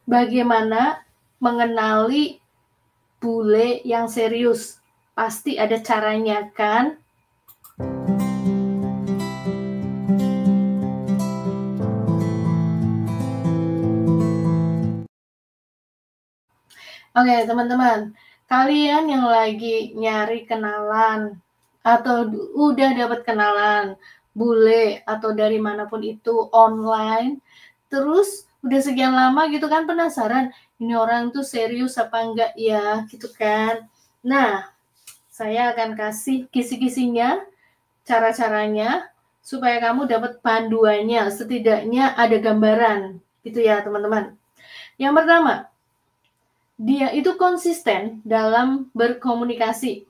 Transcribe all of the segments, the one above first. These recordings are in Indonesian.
Bagaimana mengenali bule yang serius? Pasti ada caranya kan? Oke, teman-teman. Kalian yang lagi nyari kenalan atau udah dapat kenalan bule atau dari manapun itu online, terus udah sekian lama gitu kan penasaran, ini orang tuh serius apa enggak ya gitu kan. Nah, saya akan kasih kisi-kisinya, cara-caranya supaya kamu dapat panduannya, setidaknya ada gambaran gitu ya teman-teman. Yang pertama, dia itu konsisten dalam berkomunikasi.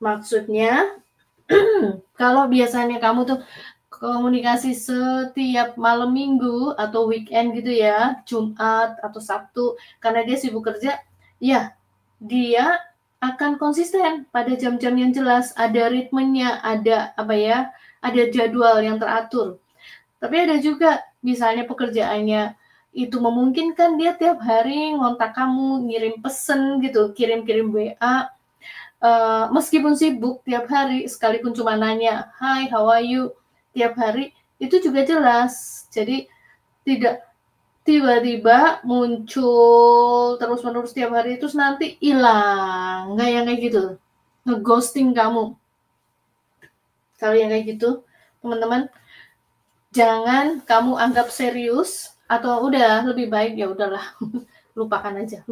Maksudnya, kalau biasanya kamu tuh komunikasi setiap malam minggu atau weekend gitu ya, Jumat atau Sabtu, karena dia sibuk kerja, ya dia akan konsisten pada jam-jam yang jelas, ada ritmenya, ada ada jadwal yang teratur. Tapi ada juga misalnya pekerjaannya itu memungkinkan dia tiap hari ngontak kamu, ngirim pesen gitu, kirim-kirim WA, meskipun sibuk tiap hari, sekalipun cuma nanya, "Hi, how are you?" tiap hari, itu juga jelas. Jadi tidak tiba-tiba muncul terus-menerus tiap hari, terus nanti hilang. Nggak yang kayak gitu, ngeghosting kamu. Kalau yang kayak gitu, teman-teman, jangan kamu anggap serius atau udah lebih baik ya udahlah lupakan aja.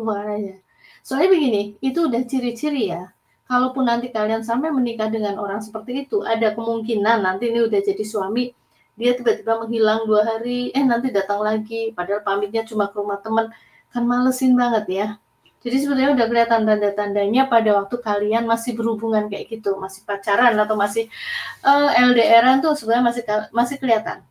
Soalnya begini, itu udah ciri-ciri ya. Kalaupun nanti kalian sampai menikah dengan orang seperti itu, ada kemungkinan nanti ini udah jadi suami, dia tiba-tiba menghilang 2 hari, nanti datang lagi, padahal pamitnya cuma ke rumah teman, kan malesin banget ya. Jadi sebenarnya udah kelihatan tanda-tandanya pada waktu kalian masih berhubungan kayak gitu, masih pacaran atau masih LDR-an tuh sebenarnya masih kelihatan.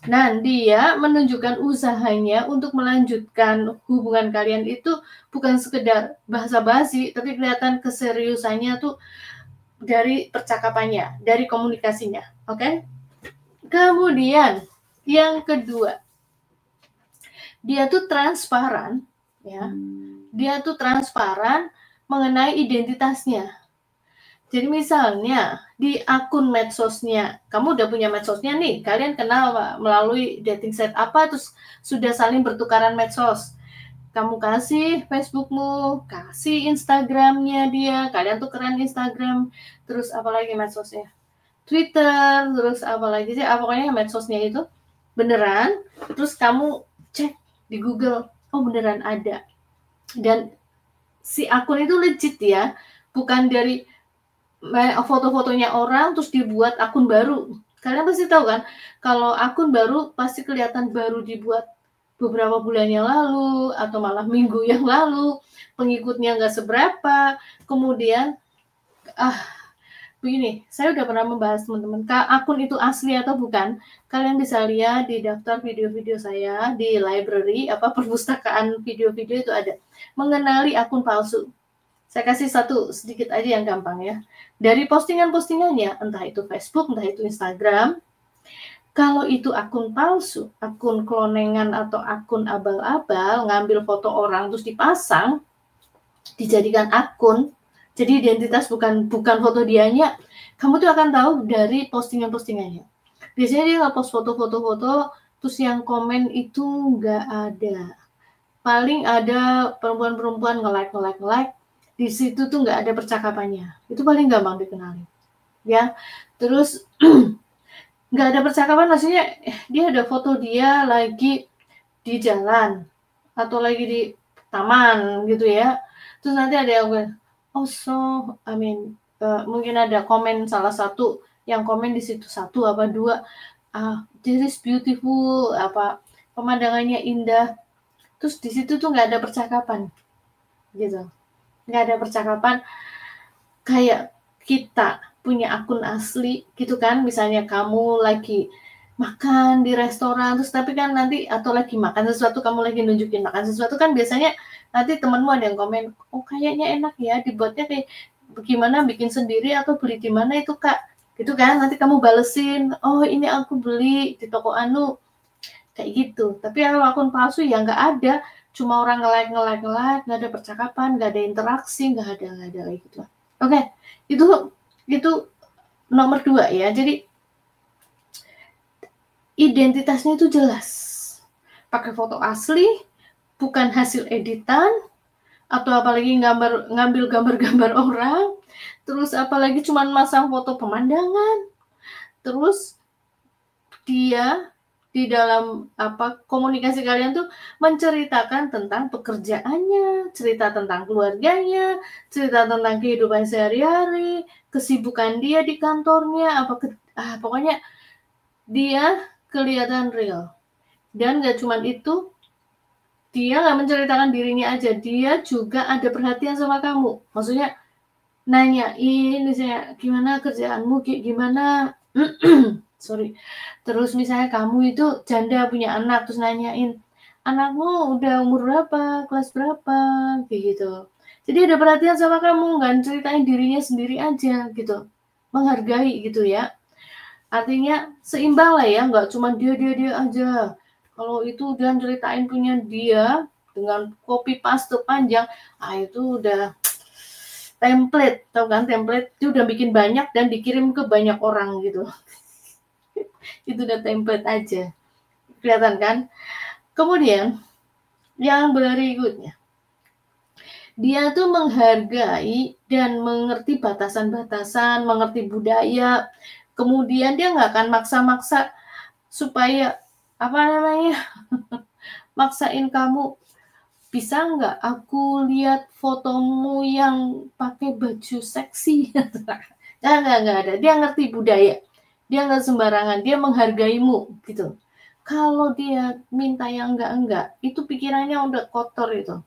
Nah, dia menunjukkan usahanya untuk melanjutkan hubungan kalian itu bukan sekedar basa-basi, tapi kelihatan keseriusannya tuh dari percakapannya, dari komunikasinya. Oke? Kemudian, yang kedua, dia tuh transparan, ya. Dia tuh transparan mengenai identitasnya. Jadi misalnya di akun medsosnya, kamu udah punya medsosnya nih, kalian kenal melalui dating site apa, terus sudah saling bertukaran medsos. Kamu kasih Facebookmu, kasih Instagramnya dia, kalian tukeran Instagram, terus apalagi medsosnya, Twitter, terus apalagi sih, pokoknya medsosnya itu beneran, terus kamu cek di Google, oh beneran ada. Dan si akun itu legit ya, bukan dari foto-fotonya orang terus dibuat akun baru. Kalian pasti tahu kan, kalau akun baru pasti kelihatan baru dibuat beberapa bulan yang lalu atau malah minggu yang lalu, pengikutnya nggak seberapa, kemudian begini, saya udah pernah membahas teman-teman, akun itu asli atau bukan, kalian bisa lihat di daftar video-video saya di library, perpustakaan video-video itu ada, mengenali akun palsu. Saya kasih satu sedikit aja yang gampang ya. Dari postingan-postingannya, entah itu Facebook, entah itu Instagram, kalau itu akun palsu, akun klonengan atau akun abal-abal, ngambil foto orang terus dipasang, dijadikan akun, jadi identitas bukan foto dianya, kamu tuh akan tahu dari postingan-postingannya. Biasanya dia nge-post foto-foto, terus yang komen itu nggak ada. Paling ada perempuan-perempuan nge-like, di situ tuh nggak ada percakapannya. Itu paling gampang dikenali. Ya, terus nggak ada percakapan maksudnya dia ada foto dia lagi di jalan atau lagi di taman gitu ya. Terus nanti ada yang mungkin ada komen salah satu yang komen di situ satu apa dua, this is beautiful, pemandangannya indah. Terus di situ tuh nggak ada percakapan, gitu. Nggak ada percakapan kayak kita punya akun asli gitu kan, misalnya kamu lagi makan di restoran terus tapi kan nanti atau lagi makan sesuatu, kamu lagi nunjukin makan sesuatu kan biasanya nanti temenmu ada yang komen, oh kayaknya enak ya, dibuatnya kayak gimana, bikin sendiri atau beli di mana itu kak, gitu kan, nanti kamu balesin, oh ini aku beli di toko anu, kayak gitu. Tapi kalau akun palsu ya nggak ada, cuma orang nge-like, nggak ada percakapan, nggak ada interaksi, nggak ada kayak gitu. Oke, itu nomor 2 ya. Jadi identitasnya itu jelas. Pakai foto asli, bukan hasil editan, atau apalagi ngambil gambar-gambar orang, terus apalagi cuma masang foto pemandangan, terus dia di dalam komunikasi kalian tuh menceritakan tentang pekerjaannya, cerita tentang keluarganya, cerita tentang kehidupan sehari-hari, kesibukan dia di kantornya, pokoknya dia kelihatan real. Dan gak cuma itu, dia gak menceritakan dirinya aja, dia juga ada perhatian sama kamu. Maksudnya nanyain misalnya gimana kerjaanmu, gimana sorry. Terus misalnya kamu itu janda punya anak, terus nanyain anakmu udah umur berapa, kelas berapa, kayak gitu. Jadi ada perhatian sama kamu, nggak ceritain dirinya sendiri aja gitu, menghargai gitu ya. Artinya seimbang lah ya, nggak cuma dia aja. Kalau itu dia ceritain punya dia dengan copy paste panjang, itu udah template, tau kan template itu udah bikin banyak dan dikirim ke banyak orang gitu. Itu udah template aja, kelihatan kan? Kemudian yang berikutnya, dia tuh menghargai dan mengerti batasan-batasan, mengerti budaya. Kemudian dia nggak akan maksa-maksa supaya maksain kamu, bisa nggak aku lihat fotomu yang pakai baju seksi? Nggak ada. Dia ngerti budaya. Dia nggak sembarangan, dia menghargaimu gitu. Kalau dia minta yang enggak, itu pikirannya udah kotor itu.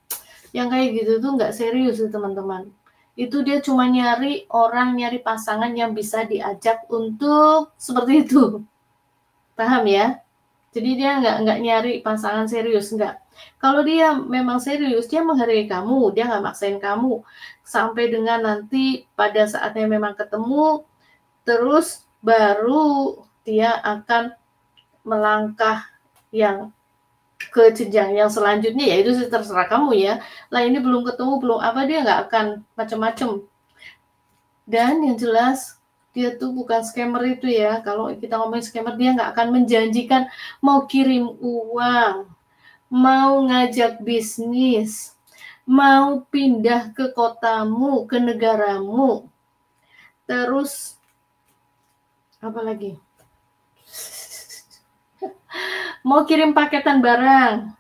Yang kayak gitu tuh nggak serius tuh teman-teman. Itu dia cuma nyari pasangan yang bisa diajak untuk seperti itu. Paham ya? Jadi dia nggak nyari pasangan serius, nggak. Kalau dia memang serius, dia menghargai kamu, dia nggak maksain kamu. Sampai dengan nanti pada saatnya memang ketemu, terus baru dia akan melangkah yang ke jenjang yang selanjutnya, ya itu terserah kamu ya. Lah ini belum ketemu, belum dia nggak akan macam-macam. Dan yang jelas dia tuh bukan scammer itu ya. Kalau kita ngomongin scammer, dia nggak akan menjanjikan mau kirim uang, mau ngajak bisnis, mau pindah ke kotamu, ke negaramu. Terus apa lagi? Mau kirim paketan barang.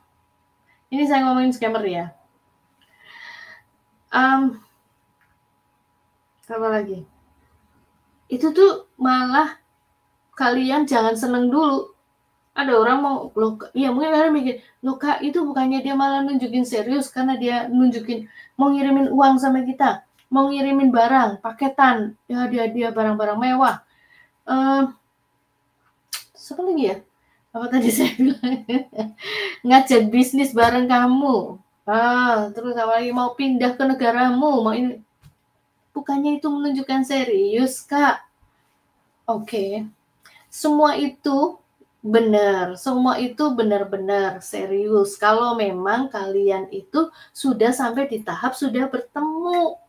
Ini saya ngomongin scammer ya. Apa lagi? Itu tuh malah kalian jangan seneng dulu. Ada orang mau ya mungkin kalian mikir, loh Kak, itu bukannya dia malah nunjukin serius karena dia nunjukin mau ngirimin uang sama kita, mau ngirimin barang, paketan, ya dia barang-barang mewah. Siapa lagi ya? Apa tadi saya bilang? Ngajak bisnis bareng kamu. Terus apa lagi, mau pindah ke negaramu, mau ini. Bukannya itu menunjukkan serius, Kak. Oke. Semua itu benar, semua itu benar-benar serius. Kalau memang kalian itu sudah sampai di tahap sudah bertemu,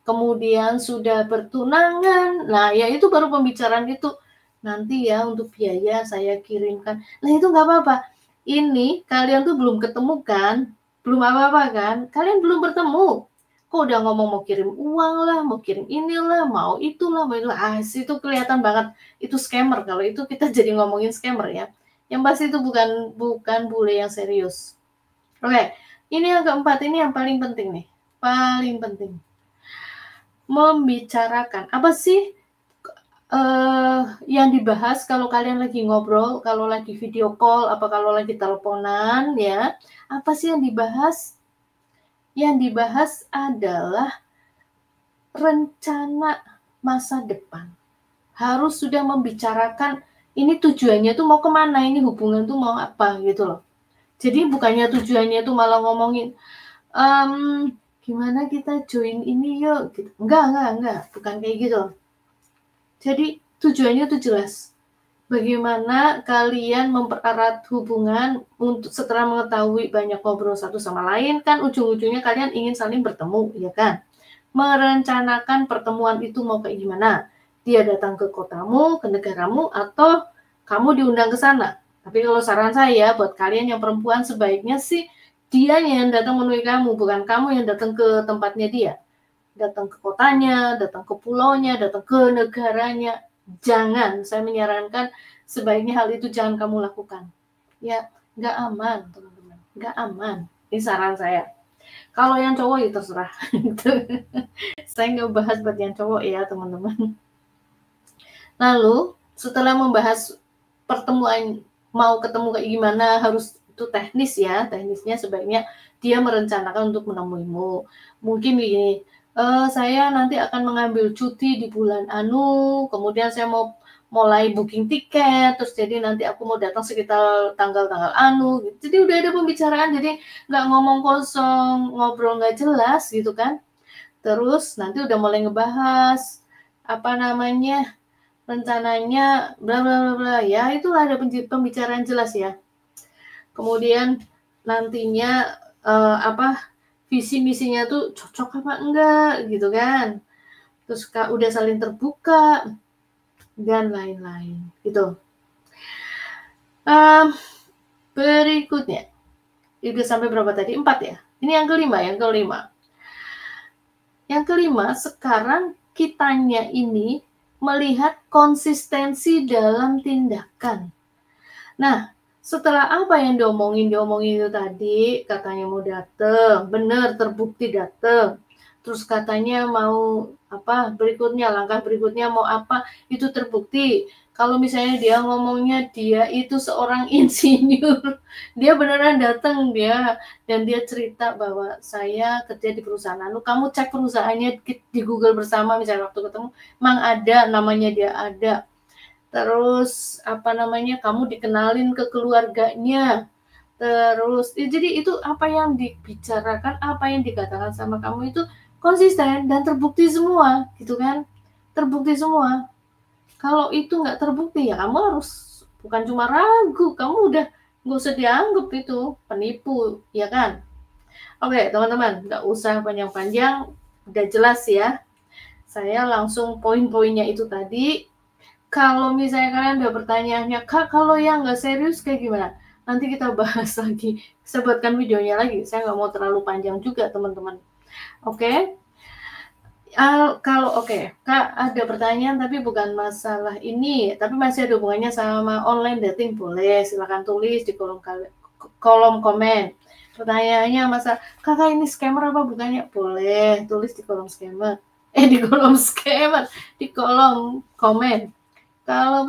kemudian sudah bertunangan, nah ya itu baru pembicaraan itu. Nanti ya untuk biaya saya kirimkan. Nah itu nggak apa-apa. Ini kalian tuh belum ketemu kan? Belum apa-apa kan? Kalian belum bertemu. Kok udah ngomong mau kirim uang lah, mau kirim inilah, mau itulah, itu kelihatan banget itu scammer. Kalau itu kita jadi ngomongin scammer ya. Yang pasti itu bukan bule yang serius. Oke, ini yang keempat, ini yang paling penting nih. Paling penting. Membicarakan apa sih yang dibahas kalau kalian lagi ngobrol, kalau lagi video call, kalau lagi teleponan ya, apa sih yang dibahas? Yang dibahas adalah rencana masa depan. Harus sudah membicarakan ini tujuannya tuh mau kemana, ini hubungan tuh mau apa gitu loh. Jadi bukannya tujuannya tuh malah ngomongin gimana kita join ini yuk gitu. Enggak, bukan kayak gitu. Jadi tujuannya tuh jelas. bagaimana kalian mempererat hubungan untuk setelah mengetahui banyak ngobrol satu sama lain, kan ujung-ujungnya kalian ingin saling bertemu, ya kan? Merencanakan pertemuan itu mau kayak gimana? Dia datang ke kotamu, ke negaramu, atau kamu diundang ke sana. Tapi kalau saran saya buat kalian yang perempuan, sebaiknya sih dia yang datang menemui kamu, bukan kamu yang datang ke tempatnya dia. Datang ke kotanya, datang ke pulaunya, datang ke negaranya. Jangan, saya menyarankan sebaiknya hal itu jangan kamu lakukan. Ya, nggak aman, teman-teman. Nggak aman. Ini saran saya. Kalau yang cowok ya terserah. Saya nggak bahas buat yang cowok ya, teman-teman. Lalu, setelah membahas pertemuan, mau ketemu kayak gimana, harus itu teknis ya. Teknisnya sebaiknya dia merencanakan untuk menemuimu. Mungkin gini, saya nanti akan mengambil cuti di bulan anu, kemudian saya mau mulai booking tiket, terus jadi nanti aku mau datang sekitar tanggal-tanggal anu, gitu. Jadi udah ada pembicaraan, jadi nggak ngomong kosong, ngobrol nggak jelas gitu kan. Terus nanti udah mulai ngebahas, apa namanya, rencananya bla bla bla bla, ya itulah ada pembicaraan jelas ya. Kemudian nantinya visi misinya tuh cocok apa enggak gitu kan. Terus udah saling terbuka dan lain-lain gitu. Berikutnya, itu sampai berapa tadi? 4 ya. Ini yang kelima. Yang kelima, sekarang kitanya ini melihat konsistensi dalam tindakan. Nah, setelah apa yang diomongin itu tadi, katanya mau datang, benar terbukti datang. Terus katanya mau berikutnya, langkah berikutnya mau apa, itu terbukti. Kalau misalnya dia ngomongnya dia itu seorang insinyur, dia beneran datang dan dia cerita bahwa saya kerja di perusahaan anu, kamu cek perusahaannya di Google bersama misalnya waktu ketemu, memang ada namanya dia ada. Terus kamu dikenalin ke keluarganya. Terus jadi itu apa yang dibicarakan, apa yang dikatakan sama kamu itu konsisten dan terbukti semua gitu kan. Terbukti semua. Kalau itu nggak terbukti ya kamu harus bukan cuma ragu, kamu udah nggak usah dianggap itu penipu, ya kan? Oke, teman-teman, nggak usah panjang-panjang, udah jelas ya. Saya langsung poin-poinnya itu tadi. Kalau misalnya kalian udah pertanyaannya, Kak, kalau yang nggak serius kayak gimana? Nanti kita bahas lagi. Saya buatkan videonya lagi. Saya nggak mau terlalu panjang juga, teman-teman. Oke? Kak, ada pertanyaan tapi bukan masalah ini, tapi masih ada hubungannya sama online dating, boleh silakan tulis di kolom komen. Pertanyaannya masalah, Kakak ini scammer apa bukannya? Boleh tulis di kolom scammer. Di kolom scammer, di kolom komen. Kalau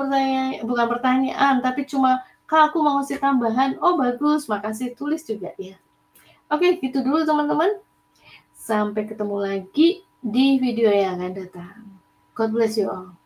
bukan pertanyaan, tapi cuma, Kak, aku mau ngasih tambahan. Oh, bagus, makasih, tulis juga ya. Oke, gitu dulu teman-teman. Sampai ketemu lagi di video yang akan datang. God bless you all.